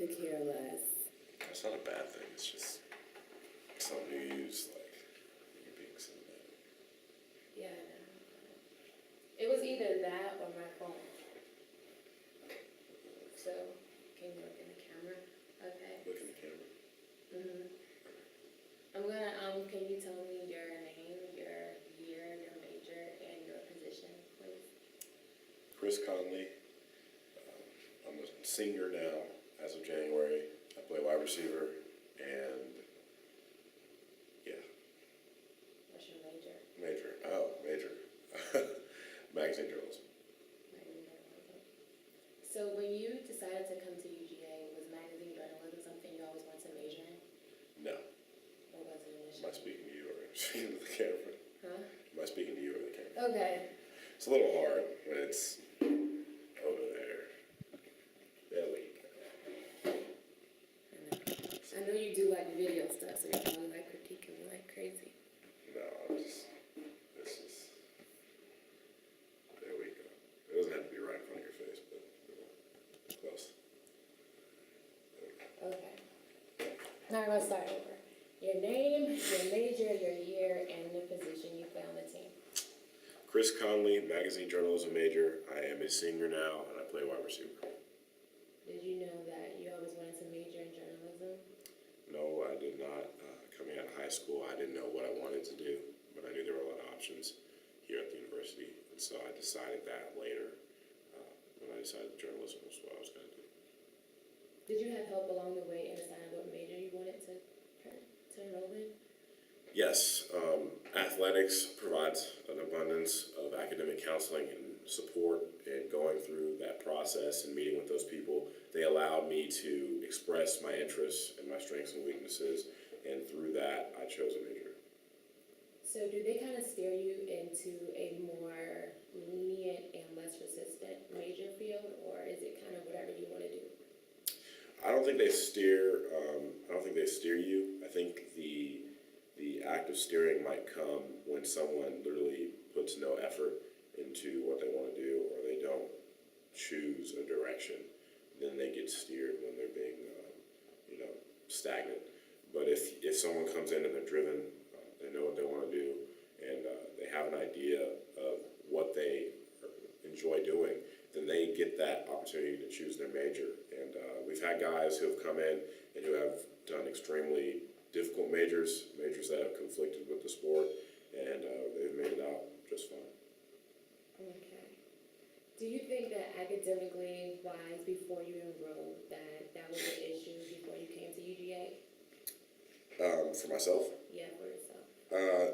could care less. That's not a bad thing. It's just something you use, like, you're being cinematic. Yeah, I know. It was either that or my phone. So, can you look in the camera? Okay. Look in the camera. I'm gonna, can you tell me your name, your year, your major, and your position, please? Chris Conley. I'm a senior now as of January. I play wide receiver, and yeah. What's your major? Major. Magazine journalism. So when you decided to come to UGA, was magazine journalism something you always wanted to major in? No. What was it Am initially? I speaking to you or speaking to the camera? Huh? Am I speaking to you or the camera? Okay. It's a little hard when it's over there. There we go. I know you do like video stuff, so you're probably like critiquing me like crazy. No, this is, there we go. It doesn't have to be right in front of your face, but close. There we go. Okay. Now let's start over. Your name, your major, your year, and the position you play on the team. Chris Conley, magazine journalism major. I am a senior now, and I play wide receiver. Did you know that you always wanted to major in journalism? No, I did not. Coming out of high school, I didn't know what I wanted to do, but I knew there were a lot of options here at the university, and so I decided that later when I decided journalism was what I was going to do. Did you have help along the way in deciding what major you wanted to enroll in? Yes, athletics provides an abundance of academic counseling and support, and going through that process and meeting with those people, they allowed me to express my interests and my strengths and weaknesses, and through that, I chose a major. So do they kind of steer you into a more lenient and less resistant major field, or is it kind of whatever you want to do? I don't think they steer. I don't think they steer you. I think the act of steering might come when someone literally puts no effort into what they want to do, or they don't choose a direction. Then they get steered when they're being, stagnant. But if someone comes in and they're driven, they know what they want to do, and they have an idea of what they enjoy doing, then they get that opportunity to choose their major. And we've had guys who have come in and who have done extremely difficult majors that have conflicted with the sport, and they've made it out just fine. Okay. Do you think that academically wise, before you enrolled, that was an issue before you came to UGA? For myself? Yeah, for yourself.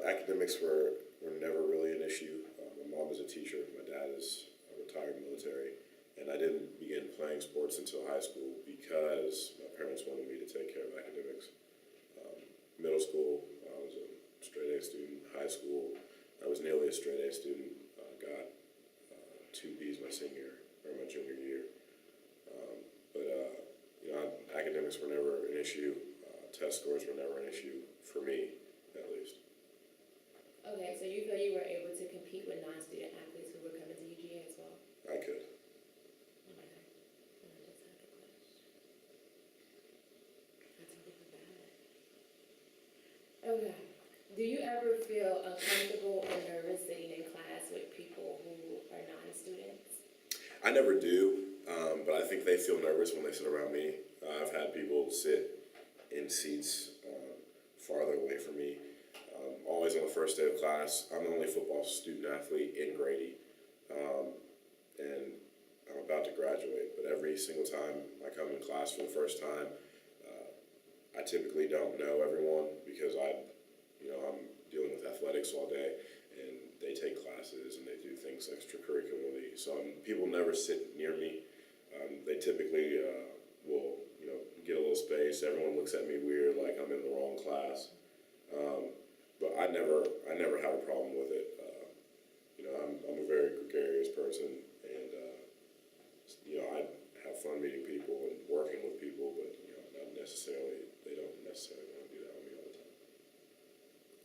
Academics were never really an issue. My mom is a teacher. My dad is a retired military. And I didn't begin playing sports until high school because my parents wanted me to take care of academics. Middle school, I was a straight A student. High school, I was nearly a straight A student. Got 2 B's my junior year. Academics were never an issue. Test scores were never an issue for me, at least. Okay, so you feel you were able to compete with non-student athletes who were coming to UGA as well? I could. Okay. I just had a question. I totally forgot. Okay. Do you ever feel uncomfortable or nervous sitting in class with people who are non-students? I never do, but I think they feel nervous when they sit around me. I've had people sit in seats farther away from me. Always on the first day of class, I'm the only football student athlete in Grady, and I'm about to graduate, but every single time I come in class for the first time, I typically don't know everyone because I'm dealing with athletics all day, and they take classes and they do things extracurricularly. So people never sit near me. They typically will, get a little space. Everyone looks at me weird, like I'm in the wrong class. But I never had a problem with it. I'm a very gregarious person, and I have fun meeting people and working with people, but they don't necessarily want to do that with me all the time.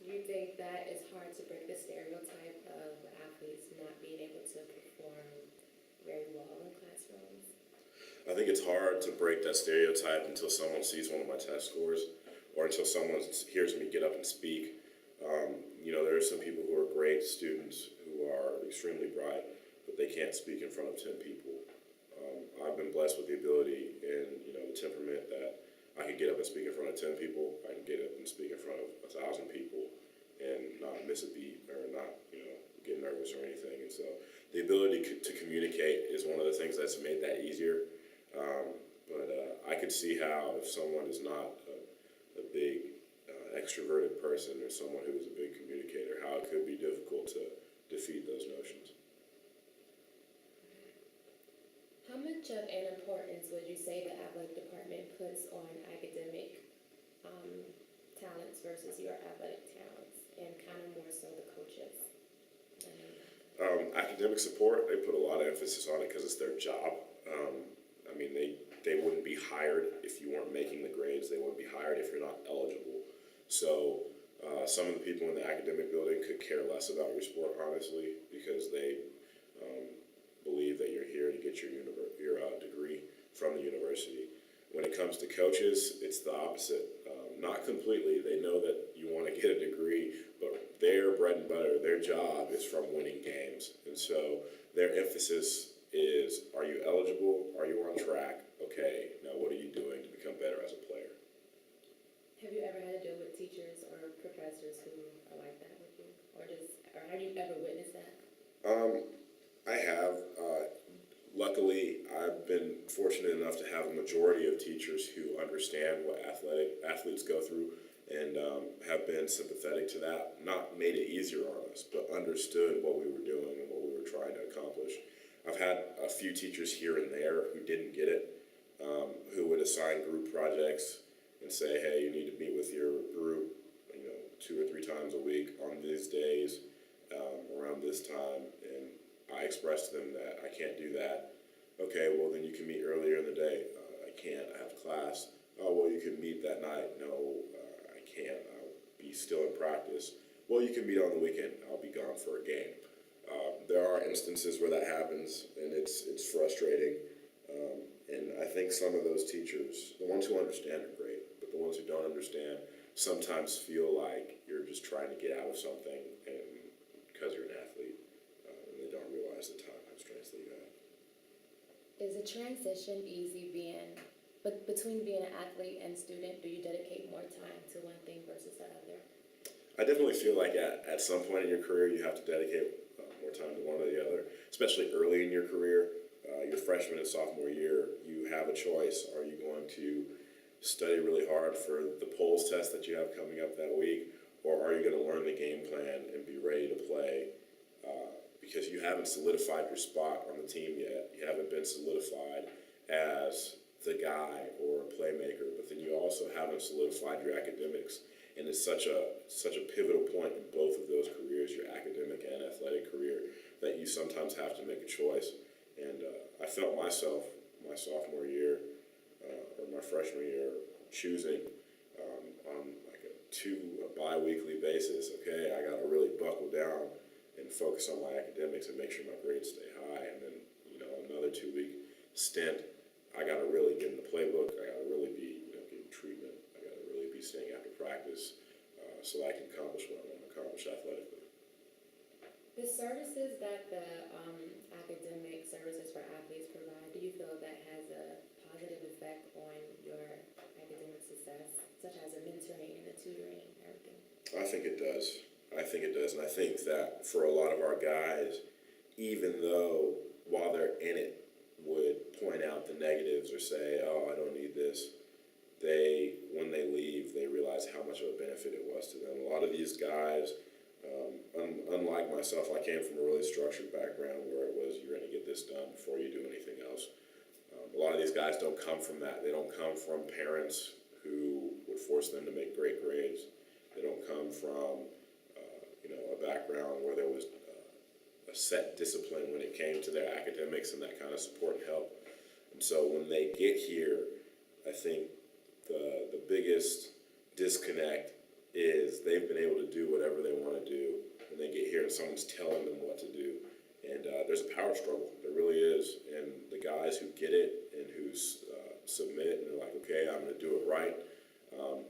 Do you think that it's hard to break the stereotype of athletes not being able to perform very well in classrooms? I think it's hard to break that stereotype until someone sees one of my test scores or until someone hears me get up and speak. There are some people who are great students who are extremely bright, but they can't speak in front of 10 people. I've been blessed with the ability and, the temperament that I can get up and speak in front of 10 people. I can get up and speak in front of 1,000 people and not miss a beat or not, get nervous or anything. And so the ability to communicate is one of the things that's made that easier. But I could see how if someone is not a big extroverted person or someone who is a big communicator, how it could be difficult to defeat those notions. How much of an importance would you say the athletic department puts on academic talents versus your athletic talents, and kind of more so the coaches? Academic support, they put a lot of emphasis on it because it's their job. They wouldn't be hired if you weren't making the grades. They wouldn't be hired if you're not eligible. So some of the people in the academic building could care less about your sport, honestly, because they believe that you're here to get your degree from the university. When it comes to coaches, it's the opposite. Not completely. They know that you want to get a degree, but their bread and butter, their job is from winning games. And so their emphasis is, are you eligible? Are you on track? Okay, now what are you doing to become better as a player? Have you ever had to deal with teachers or professors who are like that with you? Or have you ever witnessed that? I have. Luckily, I've been fortunate enough to have a majority of teachers who understand what athletes go through and have been sympathetic to that. Not made it easier on us, but understood what we were doing and what we were trying to accomplish. I've had a few teachers here and there who didn't get it, who would assign group projects and say, hey, you need to meet with your group, 2 or 3 times a week on these days, around this time, and I expressed to them that I can't do that. Okay, well then you can meet earlier in the day. I can't, I have class. Oh, well you can meet that night. No, I can't, I'll be still in practice. Well, you can meet on the weekend. I'll be gone for a game. There are instances where that happens, and it's frustrating. And I think some of those teachers, the ones who understand are great, but the ones who don't understand sometimes feel like you're just trying to get out of something and because you're an athlete, and they don't realize the time constraints that you have. Is the transition easy between being an athlete and student? Do you dedicate more time to one thing versus the other? I definitely feel like at some point in your career you have to dedicate more time to one or the other, especially early in your career. Your freshman and sophomore year, you have a choice. Are you going to study really hard for the polls test that you have coming up that week, or are you going to learn the game plan and be ready to play? Because you haven't solidified your spot on the team yet. You haven't been solidified as the guy or a playmaker, but then you also haven't solidified your academics. And it's such a pivotal point in both of those careers, your academic and athletic career, that you sometimes have to make a choice. And I felt myself, my sophomore year or my freshman year, choosing on like a bi-weekly basis, okay, I got to really buckle down and focus on my academics and make sure my grades stay high. And then, another 2-week stint, I got to really get in the playbook. I got to really be, getting treatment. I got to really be staying after practice so I can accomplish what I want to accomplish athletically. The services that the academic services for athletes provide, do you feel that has a positive effect on your academic success, such as the mentoring and the tutoring and everything? I think it does. And I think that for a lot of our guys, even though while they're in it would point out the negatives or say, oh, I don't need this, when they leave, they realize how much of a benefit it was to them. A lot of these guys, unlike myself, I came from a really structured background where it was you're going to get this done before you do anything else. A lot of these guys don't come from that. They don't come from parents who would force them to make great grades. They don't come from a background where there was a set discipline when it came to their academics and that kind of support and help. And so when they get here, I think the biggest disconnect is they've been able to do whatever they want to do, and they get here and someone's telling them what to do. And there's a power struggle, there really is. And the guys who get it and who submit and they're like, okay, I'm going to do it right,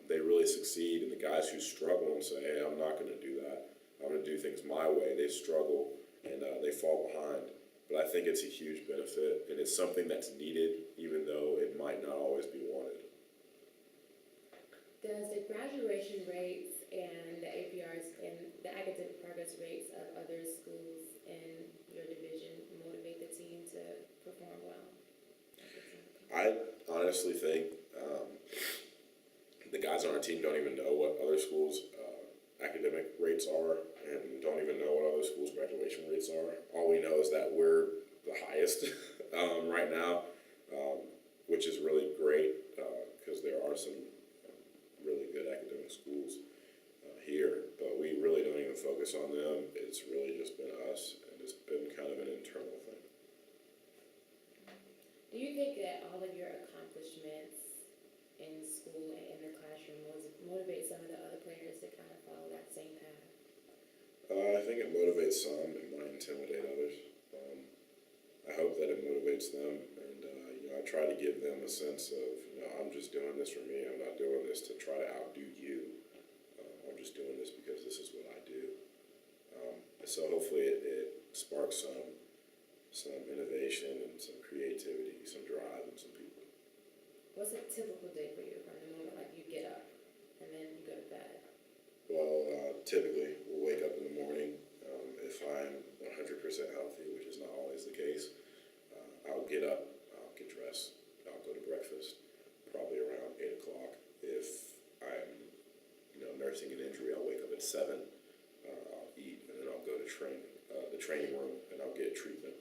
they really succeed. And the guys who struggle and say, hey, I'm not going to do that, I'm going to do things my way, they struggle and they fall behind. But I think it's a huge benefit, and it's something that's needed, even though it might not always be wanted. Does the graduation rates and the APRs and the academic progress rates of other schools in your division motivate the team to perform well? I honestly think the guys on our team don't even know what other schools' academic rates are, and don't even know what other schools' graduation rates are. All we know is that we're the highest right now, which is really great because there are some really good academic schools here, but we really don't even focus on them. It's really just been us, and it's been kind of an internal thing. Do you think that all of your accomplishments in school and in the classroom motivate some of the other players to kind of follow that same path? I think it motivates some. It might intimidate others. I hope that it motivates them, and I try to give them a sense of, I'm just doing this for me. I'm not doing this to try to outdo you. I'm just doing this because this is what I do. And so hopefully it sparks some innovation and some creativity, some drive in some people. What's a typical day for you from the moment like you get up and then you go to bed? Well, typically we'll wake up in the morning. If I'm 100% healthy, which is not always the case, I'll get up, I'll get dressed, I'll go to breakfast, probably around 8 o'clock. If I'm, nursing an injury, I'll wake up at 7. I'll eat, and then I'll go to the training room, and I'll get treatment.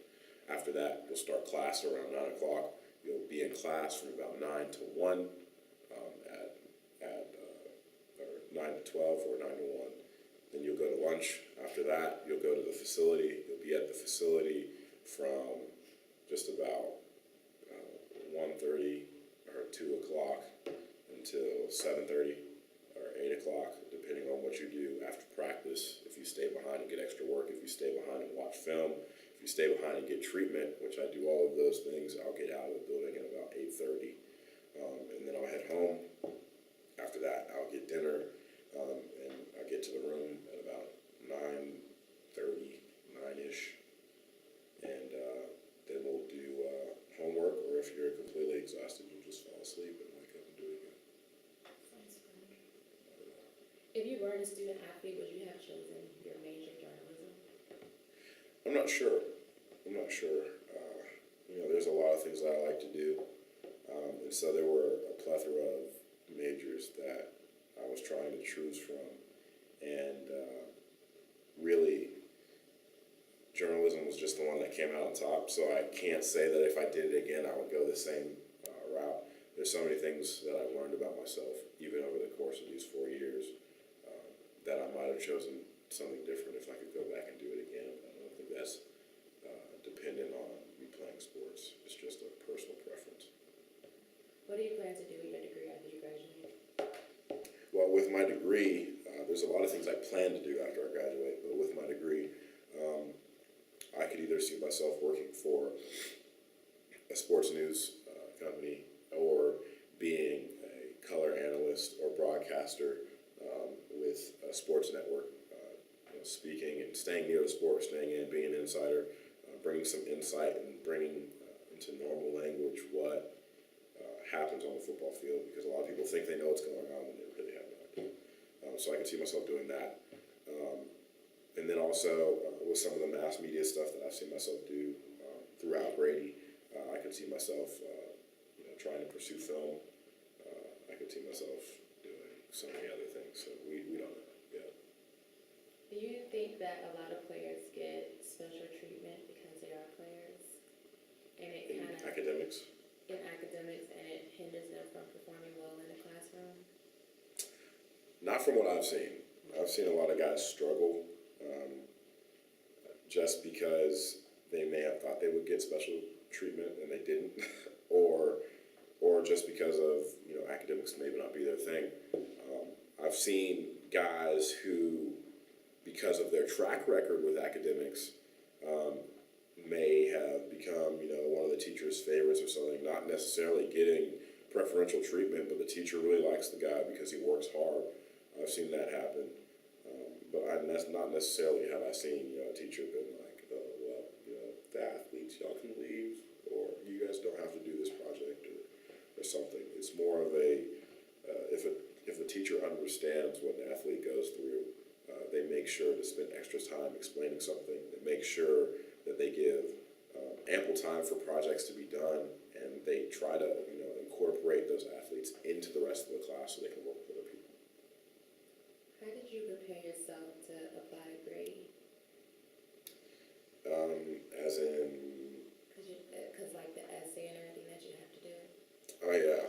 After that, we'll start class around 9 o'clock. You'll be in class from about 9 to 1, or 9 to 12, or 9 to 1. Then you'll go to lunch. After that, you'll go to the facility. You'll be at the facility from just about 1:30 or 2 o'clock until 7:30 or 8 o'clock, depending on what you do after practice. If you stay behind and get extra work, if you stay behind and watch film, if you stay behind and get treatment, which I do all of those things, I'll get out of the building at about 8:30. And then I'll head home. After that, I'll get dinner, and I'll get to the room at about 9:30, 9-ish. And then we'll do homework, or if you're completely exhausted, you'll just fall asleep and wake up and do it again. Sounds fun. If you weren't a student athlete, would you have chosen your major journalism? I'm not sure. There's a lot of things that I like to do. And so there were a plethora of majors that I was trying to choose from. And really, journalism was just the one that came out on top. So I can't say that if I did it again, I would go the same route. There's so many things that I've learned about myself, even over the course of these 4 years, that I might have chosen something different if I could go back and do it again. I don't think that's dependent on me playing sports. It's just a personal preference. What do you plan to do with your degree after you graduate? Well, with my degree, there's a lot of things I plan to do after I graduate, but with my degree, I could either see myself working for a sports news company or being a color analyst or broadcaster with a sports network, speaking and staying near the sport, staying in, being an insider, bringing some insight and bringing into normal language what happens on the football field, because a lot of people think they know what's going on and they really have no idea. So I can see myself doing that. And then also with some of the mass media stuff that I've seen myself do throughout Grady, I could see myself trying to pursue film. I could see myself doing so many other things. So we don't know yet. Do you think that a lot of players get special treatment because they are players? And it In kind of academics? in academics, and it hinders them from performing well in the classroom? Not from what I've seen. I've seen a lot of guys struggle just because they may have thought they would get special treatment and they didn't, or just because of academics maybe not be their thing. I've seen guys who, because of their track record with academics, may have become, you know, one of the teacher's favorites or something, not necessarily getting preferential treatment, but the teacher really likes the guy because he works hard. I've seen that happen. That's not necessarily have I seen, you know, a teacher been like, oh, well, you know, the athletes, y'all can leave, or you guys don't have to do this project, or something. It's more of a, if a teacher understands what an athlete goes through, they make sure to spend extra time explaining something. They make sure that they give ample time for projects to be done, and they try to, you know, incorporate those athletes into the rest of the class so they can work with other people. How did you prepare yourself to apply to Grady? As in, Cause like the essay and everything that you have to do. oh yeah,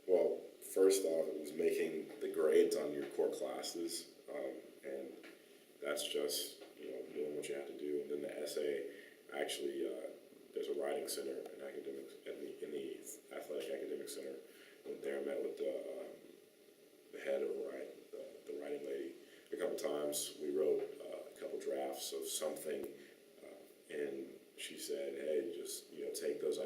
well, first off, it was making the grades on your core classes, and that's just, you know, doing what you have to do. And then the essay, actually, there's a writing center in academics, in the athletic academic center. Went there, met with the head of the writing lady a couple times. We wrote a couple drafts of something, and she said, hey, just, you know, take those